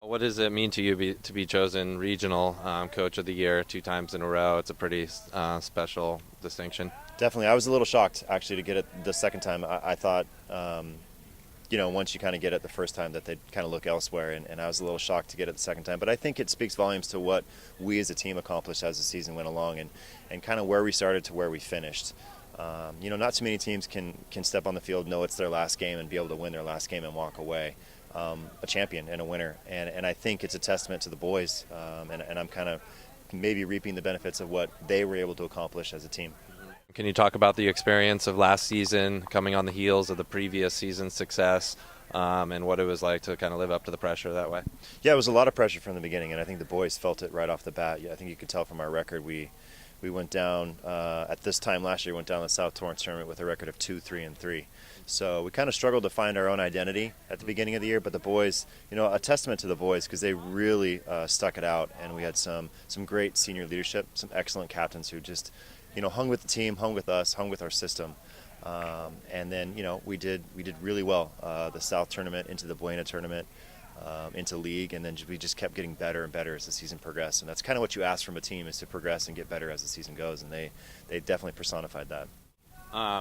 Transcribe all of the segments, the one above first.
What does it mean to you to be chosen regional coach of the year 2 times in a row? It's a pretty special distinction. Definitely. I was a little shocked, actually, to get it the second time. I thought, once you kind of get it the first time that they'd kind of look elsewhere, and I was a little shocked to get it the second time. But I think it speaks volumes to what we as a team accomplished as the season went along and kind of where we started to where we finished. Not too many teams can step on the field, know it's their last game, and be able to win their last game and walk away a champion and a winner. And I think it's a testament to the boys, and I'm kind of maybe reaping the benefits of what they were able to accomplish as a team. Can you talk about the experience of last season, coming on the heels of the previous season's success, and what it was like to kind of live up to the pressure that way? Yeah, it was a lot of pressure from the beginning, and I think the boys felt it right off the bat. Yeah, I think you could tell from our record. We went down at this time last year. Went down the South Torrance tournament with a record of 2-3-3. So we kind of struggled to find our own identity at the beginning of the year. But the boys, a testament to the boys, because they really stuck it out, and we had some great senior leadership, some excellent captains who just hung with the team, hung with us, hung with our system. And then we did really well. The South tournament into the Buena tournament. Into league, and then we just kept getting better and better as the season progressed, and that's kind of what you ask from a team, is to progress and get better as the season goes, and they definitely personified that.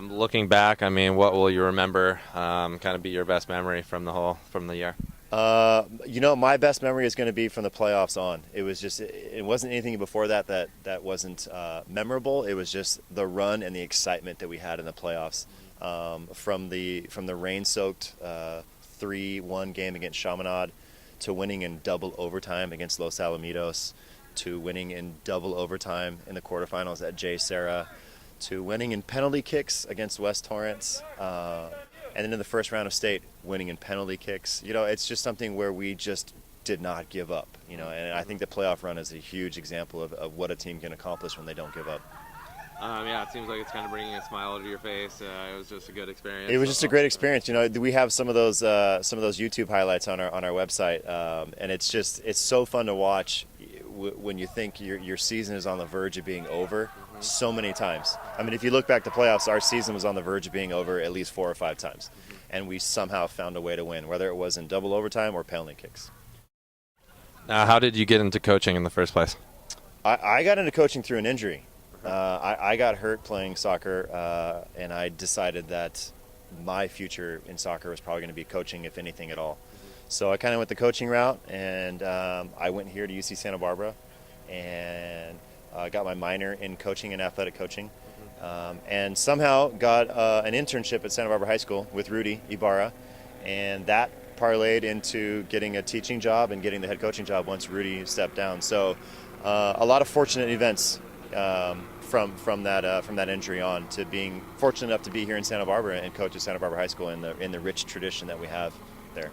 Looking back, what will you remember kind of be your best memory from the year? My best memory is going to be from the playoffs on. It wasn't anything before that wasn't memorable. It was just the run and the excitement that we had in the playoffs, from the rain-soaked 3-1 game against Chaminade, to winning in double overtime against Los Alamitos, to winning in double overtime in the quarterfinals at J. Serra, to winning in penalty kicks against West Torrance, and then in the first round of state, winning in penalty kicks. It's just something where we just did not give up. And I think the playoff run is a huge example of what a team can accomplish when they don't give up. It seems like it's kind of bringing a smile to your face. It was just a good experience. It was just a great experience. We have some of those YouTube highlights on our website, and it's so fun to watch when you think your season is on the verge of being over. So many times. If you look back to playoffs, our season was on the verge of being over at least 4 or 5 times, and we somehow found a way to win, whether it was in double overtime or penalty kicks. How did you get into coaching in the first place? I got into coaching through an injury. I got hurt playing soccer, and I decided that my future in soccer was probably going to be coaching, if anything at all. So I kind of went the coaching route, and I went here to UC Santa Barbara, and got my minor in coaching and athletic coaching, and somehow got an internship at Santa Barbara High School with Rudy Ibarra, and that parlayed into getting a teaching job and getting the head coaching job once Rudy stepped down. So a lot of fortunate events from that injury on, to being fortunate enough to be here in Santa Barbara and coach at Santa Barbara High School in the rich tradition that we have there.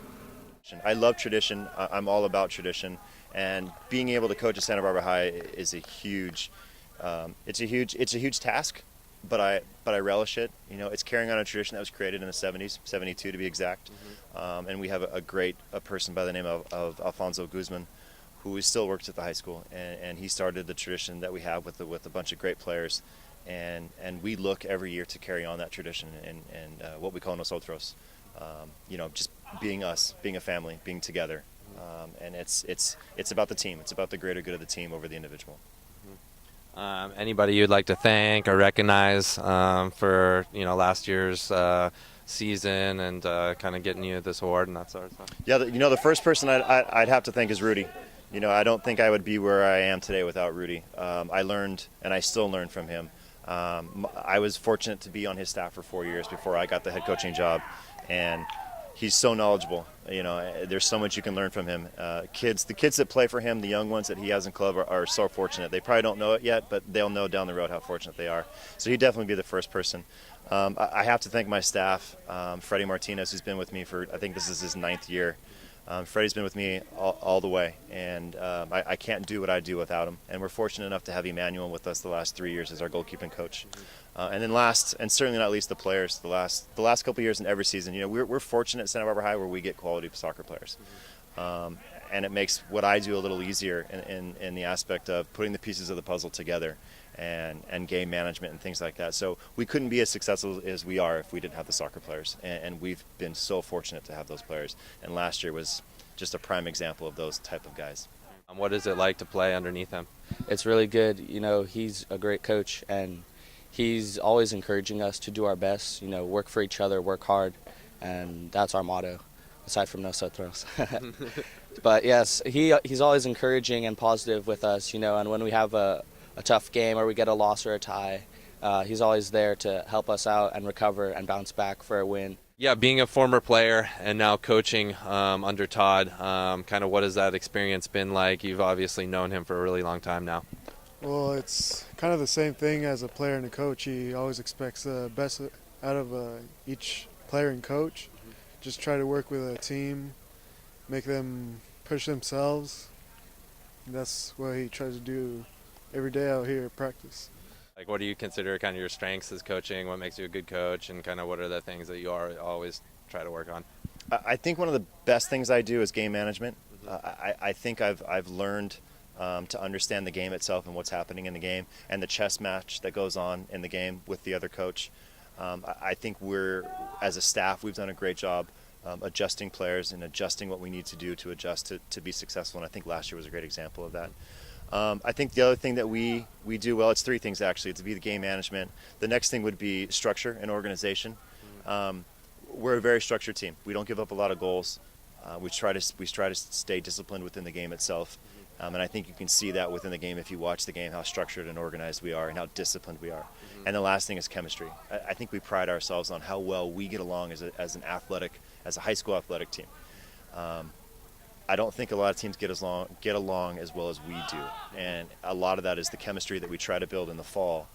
I love tradition. I'm all about tradition, and being able to coach at Santa Barbara High is a huge task, but I relish it. It's carrying on a tradition that was created in the 70s, 72 to be exact, and we have a great person by the name of Alfonso Guzman, who still works at the high school, and he started the tradition that we have with a bunch of great players, and we look every year to carry on that tradition and what we call nosotros. Just being us, being a family, being together, and it's about the team. It's about the greater good of the team over the individual. Anybody you'd like to thank or recognize for last year's season and kind of getting you this award and that sort of stuff? Yeah, the first person I'd have to thank is Rudy. I don't think I would be where I am today without Rudy. I learned, and I still learn from him. I was fortunate to be on his staff for 4 years before I got the head coaching job, and he's so knowledgeable. There's so much you can learn from him. The kids that play for him, the young ones that he has in club, are so fortunate. They probably don't know it yet, but they'll know down the road how fortunate they are. So he'd definitely be the first person. I have to thank my staff, Freddie Martinez, who's been with me for, I think this is his 9th year. Freddie's been with me all the way, and I can't do what I do without him. And we're fortunate enough to have Emmanuel with us the last 3 years as our goalkeeping coach. And then last, and certainly not least, the players. The last couple of years in every season, we're fortunate at Santa Barbara High where we get quality soccer players. And it makes what I do a little easier in the aspect of putting the pieces of the puzzle together and game management and things like that. So we couldn't be as successful as we are if we didn't have the soccer players. And we've been so fortunate to have those players. And last year was just a prime example of those type of guys. What is it like to play underneath him? It's really good. He's a great coach, and he's always encouraging us to do our best, work for each other, work hard, and that's our motto, aside from nosotros. But yes, he's always encouraging and positive with us, and when we have a tough game or we get a loss or a tie, he's always there to help us out and recover and bounce back for a win. Yeah, being a former player and now coaching under Todd, kind of what has that experience been like? You've obviously known him for a really long time now. Well, it's kind of the same thing as a player and a coach. He always expects the best out of each player and coach. Just try to work with a team, make them push themselves. And that's what he tries to do every day out here at practice. Like, what do you consider kind of your strengths as coaching? What makes you a good coach, and kind of what are the things that you always try to work on? I think one of the best things I do is game management. I think I've learned to understand the game itself and what's happening in the game and the chess match that goes on in the game with the other coach. I think as a staff, we've done a great job adjusting players and adjusting what we need to do to adjust to be successful, and I think last year was a great example of that. I think the other thing that we do well, it's three things actually. It's to be the game management. The next thing would be structure and organization. We're a very structured team. We don't give up a lot of goals. We try to stay disciplined within the game itself. And I think you can see that within the game if you watch the game, how structured and organized we are and how disciplined we are. And the last thing is chemistry. I think we pride ourselves on how well we get along as a high school athletic team. I don't think a lot of teams get along as well as we do, and a lot of that is the chemistry that we try to build in the fall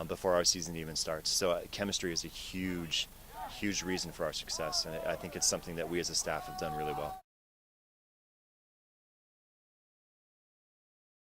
before our season even starts. So chemistry is a huge reason for our success, and I think it's something that we as a staff have done really well.